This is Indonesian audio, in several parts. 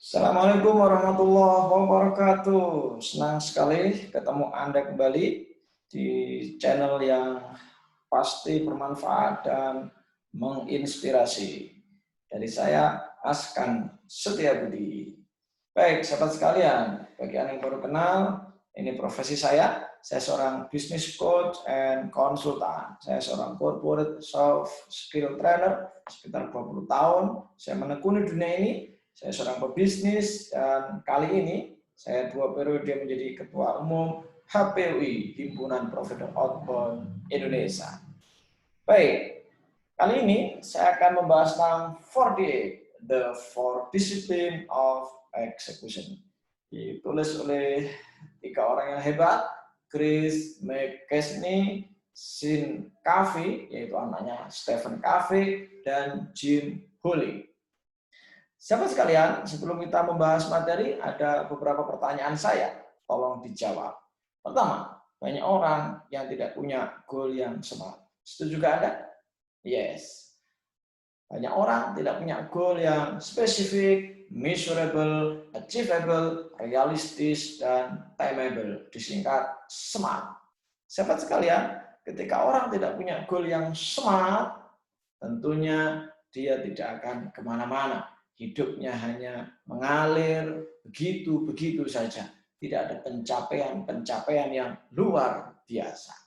Assalamualaikum warahmatullahi wabarakatuh. Senang sekali ketemu Anda kembali di channel yang pasti bermanfaat dan menginspirasi. Dari saya, Askan Setiabudi. Baik, sahabat sekalian, bagi Anda yang baru kenal, ini profesi saya. Saya seorang business coach and konsultan. Saya seorang corporate soft skill trainer sekitar 20 tahun. Saya menekuni dunia ini. Saya seorang pebisnis dan kali ini saya 2 periode menjadi Ketua Umum HPUI, Himpunan Provider Outbound Indonesia. Baik, kali ini saya akan membahas tentang 48, The 4 Discipline of Execution. Ditulis oleh 3 orang yang hebat, Chris McChesney, Sean Covey, yaitu anaknya Stephen Covey, dan Jim Holley. Sahabat sekalian, sebelum kita membahas materi, ada beberapa pertanyaan saya. Tolong dijawab. Pertama, banyak orang yang tidak punya goal yang smart. Setuju juga Anda? Yes. Banyak orang tidak punya goal yang spesifik, measurable, achievable, realistis, dan timeable. Disingkat SMART. Sahabat sekalian, ketika orang tidak punya goal yang SMART, tentunya dia tidak akan kemana-mana. Hidupnya hanya mengalir begitu-begitu saja. Tidak ada pencapaian-pencapaian yang luar biasa.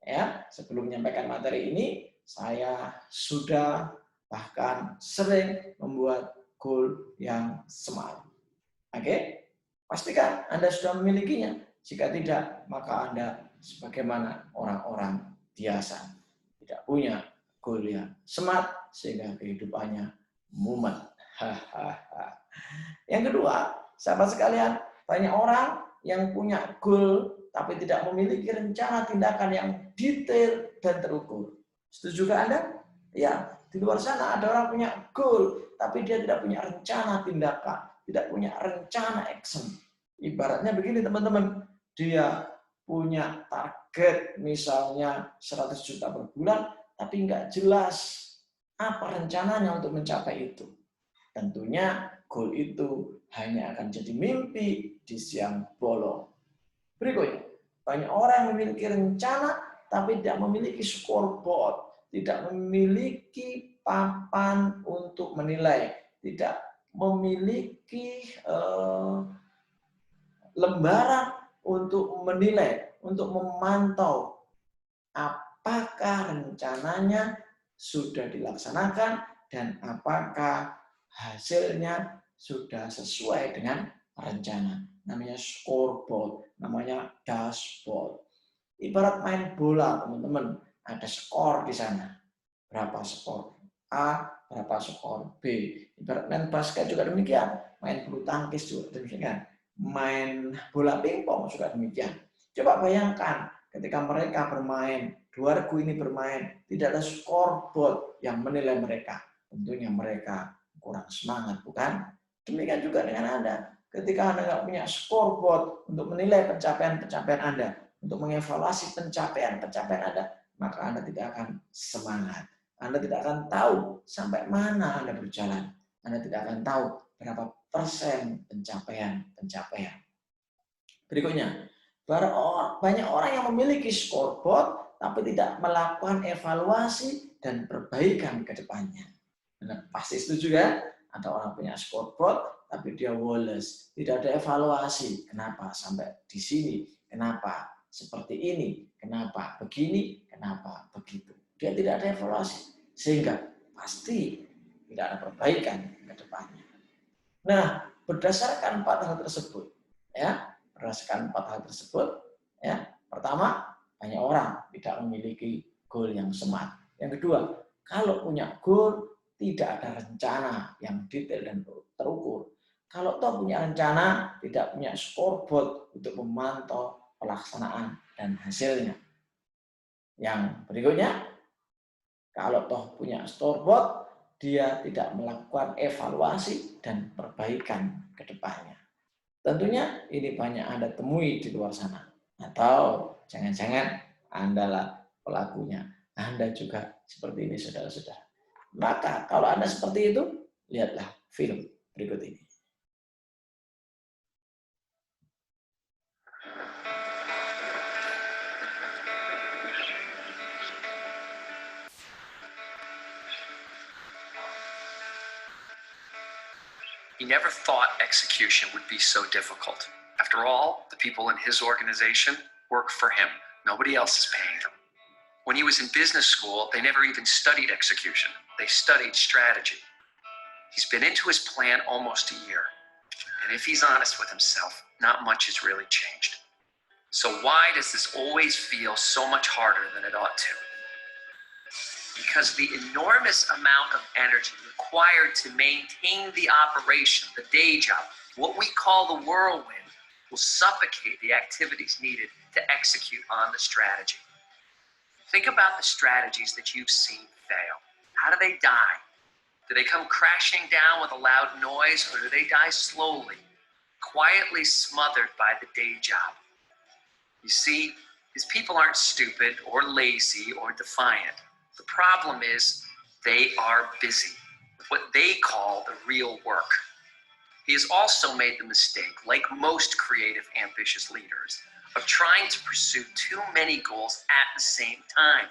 Ya, sebelum menyampaikan materi ini, saya sudah bahkan sering membuat goal yang smart. Oke? Pastikan Anda sudah memilikinya. Jika tidak, maka Anda sebagaimana orang-orang biasa. Tidak punya goal yang smart, sehingga kehidupannya mumet. Yang kedua, sahabat sekalian, banyak orang yang punya goal tapi tidak memiliki rencana tindakan yang detail dan terukur. Setuju Anda? Ya, di luar sana ada orang punya goal tapi dia tidak punya rencana tindakan, tidak punya rencana action. Ibaratnya begini teman-teman, dia punya target misalnya 100 juta per bulan tapi nggak jelas apa rencananya untuk mencapai itu. Tentunya goal itu hanya akan jadi mimpi di siang bolong. Berikutnya, banyak orang yang memiliki rencana tapi tidak memiliki scoreboard, tidak memiliki papan untuk menilai, tidak memiliki lembaran untuk menilai, untuk memantau apakah rencananya sudah dilaksanakan dan apakah hasilnya sudah sesuai dengan rencana. Namanya scoreboard, namanya dashboard. Ibarat main bola, teman-teman, ada skor di sana. Berapa skor A, berapa skor B. Ibarat main basket juga demikian, main bulu tangkis juga demikian, main bola pingpong juga demikian. Coba bayangkan ketika mereka bermain, dua regu ini bermain, tidak ada scoreboard yang menilai mereka. Tentunya mereka kurang semangat, bukan? Demikian juga dengan Anda. Ketika Anda nggak punya scoreboard untuk menilai pencapaian-pencapaian Anda, untuk mengevaluasi pencapaian-pencapaian Anda, maka Anda tidak akan semangat. Anda tidak akan tahu sampai mana Anda berjalan. Anda tidak akan tahu berapa persen pencapaian-pencapaian. Berikutnya, banyak orang yang memiliki scoreboard tapi tidak melakukan evaluasi dan perbaikan ke depannya. Anda pasti setuju kan? Ada orang punya scoreboard tapi dia woles, tidak ada evaluasi. Kenapa sampai di sini? Kenapa seperti ini? Kenapa begini? Kenapa begitu? Dia tidak ada evaluasi, sehingga pasti tidak ada perbaikan ke depannya. Nah, berdasarkan 4 hal tersebut, ya, berdasarkan 4 hal tersebut, ya, pertama, banyak orang tidak memiliki goal yang smart. Yang kedua, kalau punya goal tidak ada rencana yang detail dan terukur. Kalau toh punya rencana, tidak punya scoreboard untuk memantau pelaksanaan dan hasilnya. Yang berikutnya, kalau toh punya scoreboard, dia tidak melakukan evaluasi dan perbaikan ke depannya. Tentunya ini banyak Anda temui di luar sana. Atau jangan-jangan Anda lah pelakunya. Anda juga seperti ini, saudara-saudara. Maka kalau Anda seperti itu, lihatlah film berikut ini. He never thought execution would be so difficult. After all, the people in his organization work for him. Nobody else is paying them. When he was in business school, they never even studied execution. They studied strategy. He's been into his plan almost a year. And if he's honest with himself, not much has really changed. So why does this always feel so much harder than it ought to? Because the enormous amount of energy required to maintain the operation, the day job, what we call the whirlwind, will suffocate the activities needed to execute on the strategy. Think about the strategies that you've seen fail. How do they die? Do they come crashing down with a loud noise, or do they die slowly, quietly smothered by the day job? You see, his people aren't stupid or lazy or defiant. The problem is they are busy with what they call the real work. He has also made the mistake, like most creative, ambitious leaders, of trying to pursue too many goals at the same time.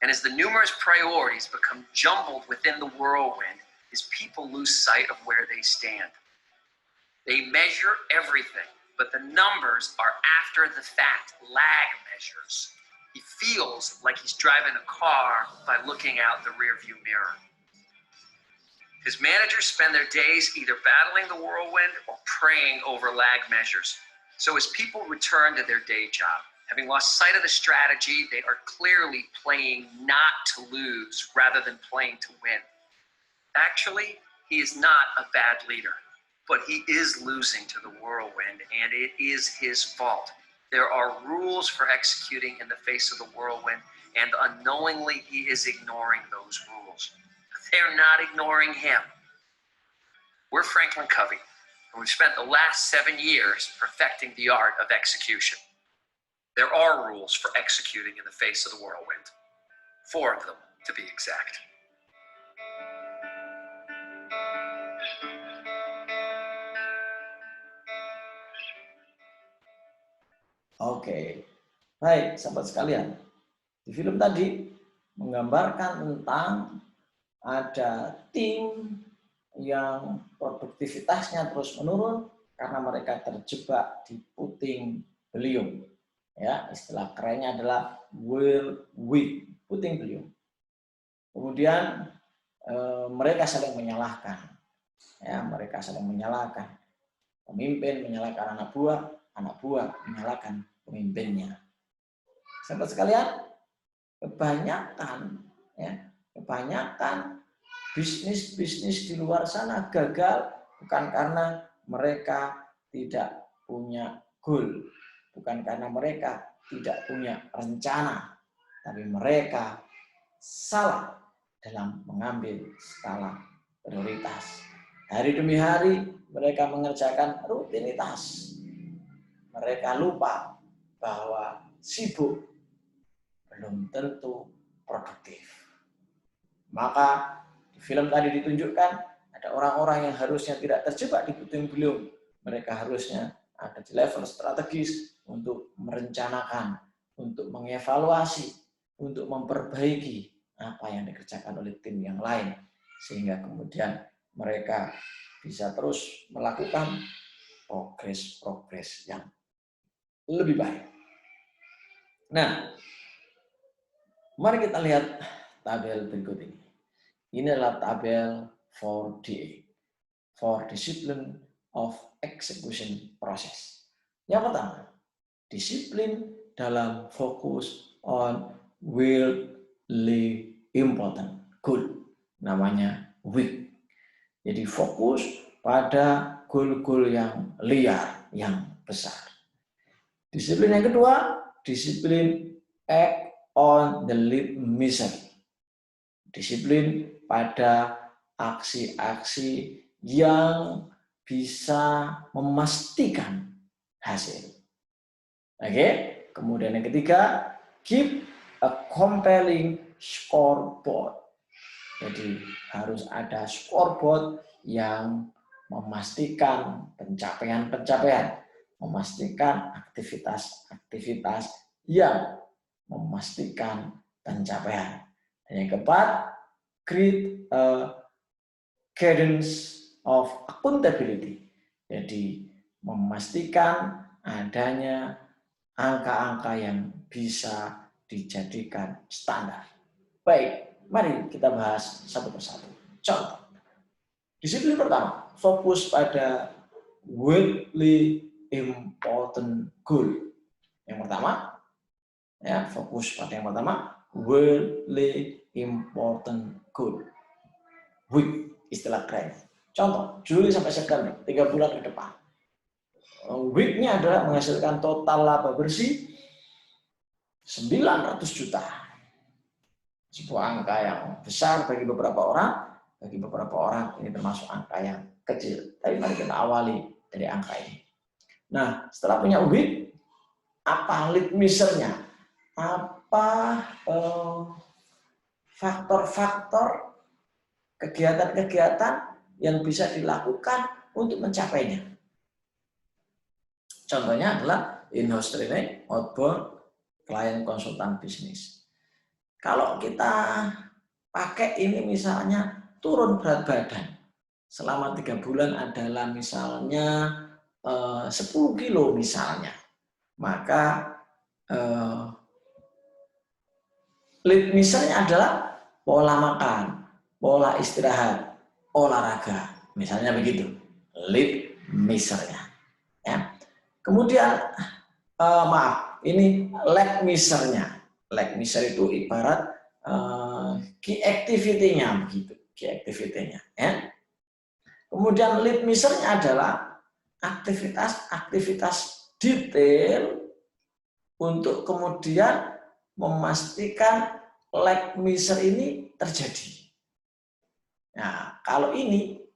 And as the numerous priorities become jumbled within the whirlwind, his people lose sight of where they stand. They measure everything, but the numbers are after the fact, lag measures. He feels like he's driving a car by looking out the rearview mirror. His managers spend their days either battling the whirlwind or praying over lag measures. So as people return to their day job, having lost sight of the strategy, they are clearly playing not to lose rather than playing to win. Actually, he is not a bad leader, but he is losing to the whirlwind, and it is his fault. There are rules for executing in the face of the whirlwind, and unknowingly he is ignoring those rules. They're not ignoring him. We're Franklin Covey, and we've spent the last 7 years perfecting the art of execution. There are rules for executing in the face of the whirlwind. 4 of them, to be exact. Oke, baik sahabat sekalian. Di film tadi menggambarkan tentang ada tim yang produktivitasnya terus menurun karena mereka terjebak di puting beliung. Ya, istilah kerennya adalah whirlwind, puting beliung. Kemudian mereka saling menyalahkan. Ya, mereka saling menyalahkan. Pemimpin menyalahkan anak buah menyalahkan pemimpinnya. Sahabat sekalian, kebanyakan bisnis di luar sana gagal bukan karena mereka tidak punya goal, bukan karena mereka tidak punya rencana, tapi mereka salah dalam mengambil skala prioritas. Hari demi hari mereka mengerjakan rutinitas. Mereka lupa bahwa sibuk belum tentu produktif. Maka di film tadi ditunjukkan ada orang-orang yang harusnya tidak terjebak di puting beliung. Mereka harusnya ada di level strategis untuk merencanakan, untuk mengevaluasi, untuk memperbaiki apa yang dikerjakan oleh tim yang lain. Sehingga kemudian mereka bisa terus melakukan progres yang lebih baik. Nah, mari kita lihat tabel berikut ini. Ini adalah tabel 4DA, for discipline of execution process. Yang pertama, disiplin dalam fokus on really important goal. Namanya WIG. Jadi fokus pada goal-goal yang liar, yang besar. Disiplin yang kedua, disiplin act on the lead mission. Disiplin pada aksi-aksi yang bisa memastikan hasil. Oke, kemudian yang ketiga, keep a compelling scoreboard. Jadi harus ada scoreboard yang memastikan pencapaian-pencapaian, memastikan aktivitas-aktivitas yang memastikan pencapaian. Dan yang keempat, create a cadence of accountability. Jadi memastikan adanya angka-angka yang bisa dijadikan standar. Baik, mari kita bahas satu persatu. Contoh, disiplin pertama, fokus pada widely important goal. Yang pertama, ya, fokus pada yang pertama, widely important goal. WIG, istilah keren. Contoh, Juli sampai September, 3 bulan ke depan. WIG-nya adalah menghasilkan total laba bersih 900 juta. Sebuah angka yang besar bagi beberapa orang ini termasuk angka yang kecil. Tapi mari kita awali dari angka ini. Nah, setelah punya WIG, apa lead measure-nya? Apa faktor-faktor kegiatan-kegiatan yang bisa dilakukan untuk mencapainya? Contohnya adalah in-house training, outbound, client konsultan bisnis. Kalau kita pakai ini misalnya turun berat badan selama 3 bulan adalah misalnya 10 kilo misalnya, maka lead measure-nya adalah pola makan, pola istirahat, olahraga, misalnya begitu. Lead measure-nya. Ya. Kemudian ini lag measure-nya. Lag measure itu ibarat key activity-nya begitu, key activity-nya. Ya. Kemudian lead measure-nya adalah aktivitas detail untuk kemudian memastikan lag measure ini terjadi. Nah, kalau ini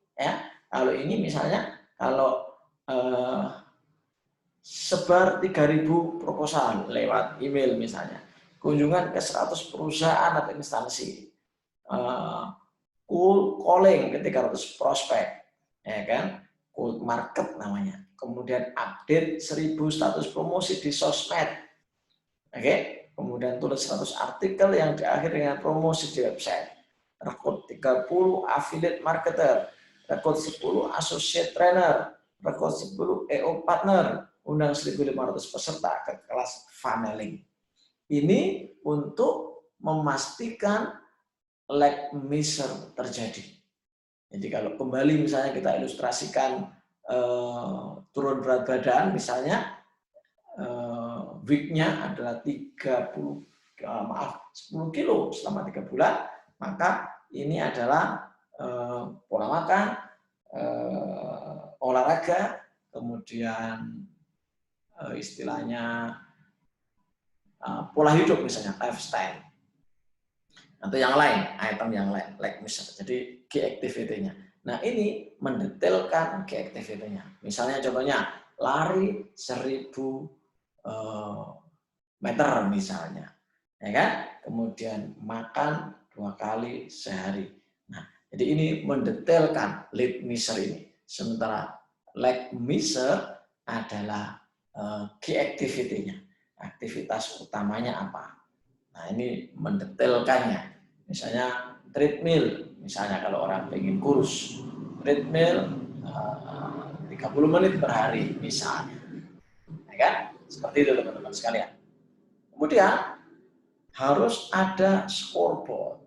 misalnya kalau sebar 3.000 proposal lewat email misalnya, kunjungan ke 100 perusahaan atau instansi, cold calling ke 300 prospek, ya kan, cold market namanya, kemudian update 1.000 status promosi di sosmed, oke, kemudian tulis 100 artikel yang diakhiri dengan promosi di website, rekrut 30 affiliate marketer, rekrut 10 associate trainer, rekrut 10 EO partner, undang 1.500 peserta ke kelas funneling. Ini untuk memastikan lag measure terjadi. Jadi kalau kembali misalnya kita ilustrasikan turun berat badan, misalnya WIG-nya adalah 10 kilo selama 3 bulan, maka ini adalah pola makan, olahraga, kemudian istilahnya pola hidup misalnya, lifestyle. Atau yang lain, item yang lain, like misalnya, jadi key activity-nya. Nah, ini mendetailkan key activity-nya. Misalnya contohnya, lari 1.000 meter misalnya, ya kan? Kemudian makan 2 kali sehari. Nah, jadi ini mendetailkan lead measure ini. Sementara lag measure adalah key activity-nya. Aktivitas utamanya apa? Nah, ini mendetailkannya. Misalnya treadmill, misalnya kalau orang ingin kurus, treadmill 30 menit per hari misalnya. Ya kan? Seperti itu teman-teman sekalian. Kemudian harus ada scoreboard.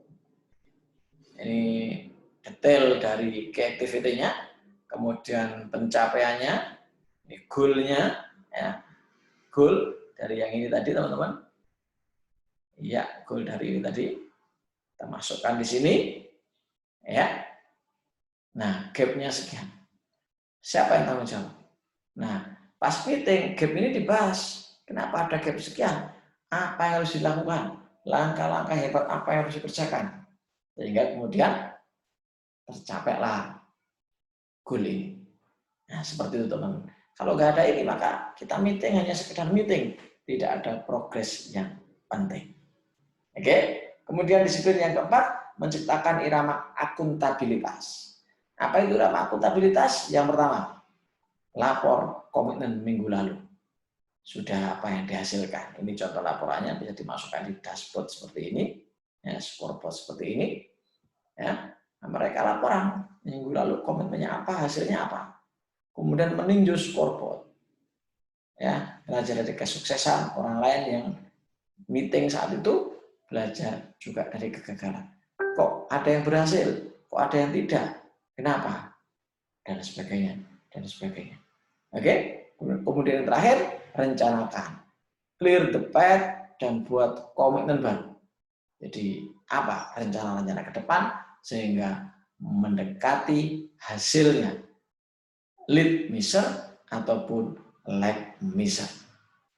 Ini detail dari key activity-nya, kemudian pencapaiannya, ini goal-nya, ya. Goal dari yang ini tadi teman-teman. Ya, goal dari ini tadi kita masukkan di sini, ya. Nah, gap-nya sekian. Siapa yang tanggung jawab? Nah, pas meeting gap ini dibahas. Kenapa ada gap sekian? Apa yang harus dilakukan? Langkah-langkah hebat apa yang harus dikerjakan? Sehingga kemudian tercapailah goal ini. Nah, seperti itu teman-teman. Kalau nggak ada ini, maka kita meeting hanya sekedar meeting. Tidak ada progres yang penting. Oke. Kemudian disiplin yang keempat, menciptakan irama akuntabilitas. Apa itu irama akuntabilitas? Yang pertama, lapor komitmen minggu lalu. Sudah apa yang dihasilkan. Ini contoh laporannya, bisa dimasukkan di dashboard seperti ini, ya, scoreboard seperti ini. Ya, mereka laporan minggu lalu komitmennya apa, hasilnya apa. Kemudian meninjau scoreboard. Ya, belajar dari kesuksesan orang lain yang meeting saat itu, belajar juga dari kegagalan. Kok ada yang berhasil, kok ada yang tidak, kenapa, dan sebagainya, dan sebagainya. Oke, kemudian yang terakhir, rencanakan, clear the path, dan buat komitmen baru. Jadi apa rencana-rencana ke depan sehingga mendekati hasilnya, lead measure ataupun lag measure,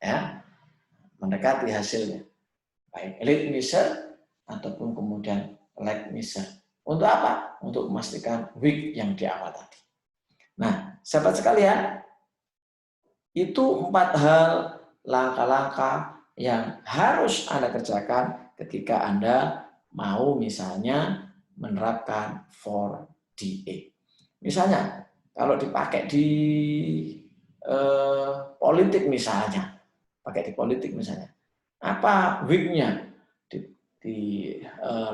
ya, mendekati hasilnya, baik lead measure ataupun kemudian lag measure. Untuk apa? Untuk memastikan week yang di awal tadi. Nah, sahabat sekalian, itu 4 hal langkah-langkah yang harus Anda kerjakan ketika Anda mau misalnya menerapkan 4DA. Misalnya, kalau dipakai di politik misalnya, apa week-nya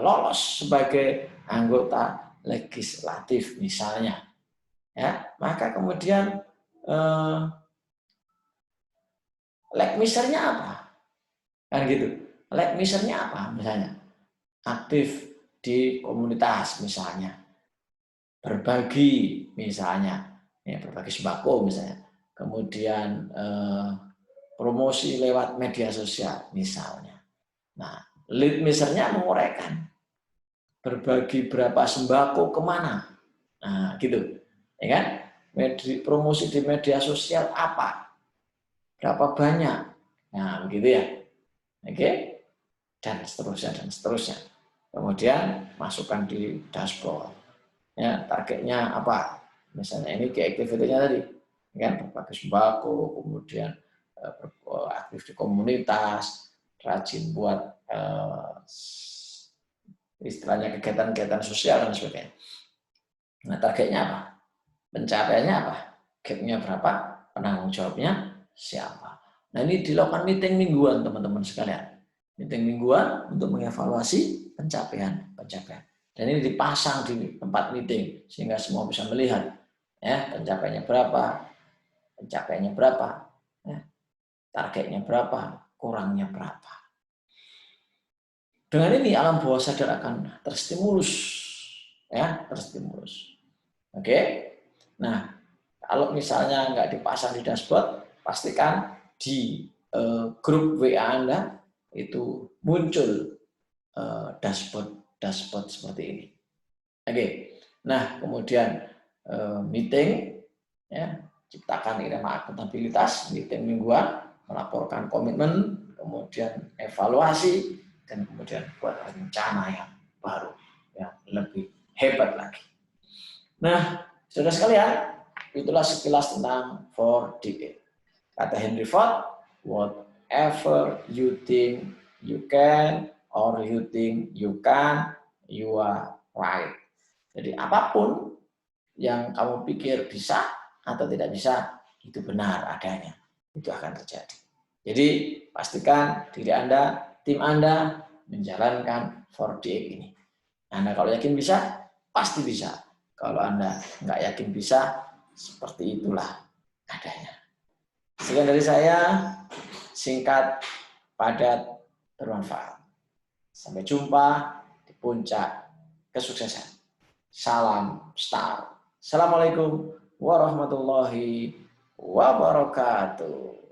lolos sebagai anggota legislatif misalnya, ya, maka kemudian lag measure-nya apa? Kan gitu. Lag measure-nya apa misalnya? Aktif di komunitas misalnya. Berbagi misalnya, ya, berbagi sembako misalnya. Kemudian promosi lewat media sosial misalnya. Nah, lead measure-nya menguraikan. Berbagi berapa sembako kemana? Nah, gitu. Ya kan? Promosi di media sosial apa? Berapa banyak? Nah, begitu ya. Oke? Dan seterusnya, dan seterusnya. Kemudian masukkan di dashboard. Ya, targetnya apa? Misalnya ini key activity-nya tadi. Kan berbagi sembako, kemudian aktif di komunitas, rajin buat istilahnya kegiatan-kegiatan sosial dan sebagainya. Nah, targetnya apa? Pencapaiannya apa? Gap-nya berapa? Penanggung jawabnya siapa? Nah, ini dilakukan meeting mingguan, teman-teman sekalian. Meeting mingguan untuk mengevaluasi pencapaian. Dan ini dipasang di tempat meeting sehingga semua bisa melihat, ya, pencapaiannya berapa, ya, targetnya berapa, kurangnya berapa. Dengan ini alam bawah sadar akan terstimulus, ya, terstimulus. Oke. Nah, kalau misalnya nggak dipasang di dashboard, pastikan di grup WA Anda itu muncul dashboard seperti ini. Oke. Nah, kemudian meeting, ya, ciptakan irama akuntabilitas, meeting mingguan, melaporkan komitmen, kemudian evaluasi, dan kemudian buat rencana yang baru, yang lebih hebat lagi. Nah, saudara sekalian, itulah sekilas tentang 4DA. Kata Henry Ford, whatever you think you can or you think you can, you are right. Jadi apapun yang kamu pikir bisa atau tidak bisa, itu benar adanya. Itu akan terjadi. Jadi pastikan diri Anda, tim Anda menjalankan 4DA ini. Anda kalau yakin bisa, pasti bisa. Kalau Anda nggak yakin bisa, seperti itulah adanya. Sekian dari saya, singkat, padat, bermanfaat. Sampai jumpa di puncak kesuksesan. Salam Star. Assalamualaikum warahmatullahi wabarakatuh.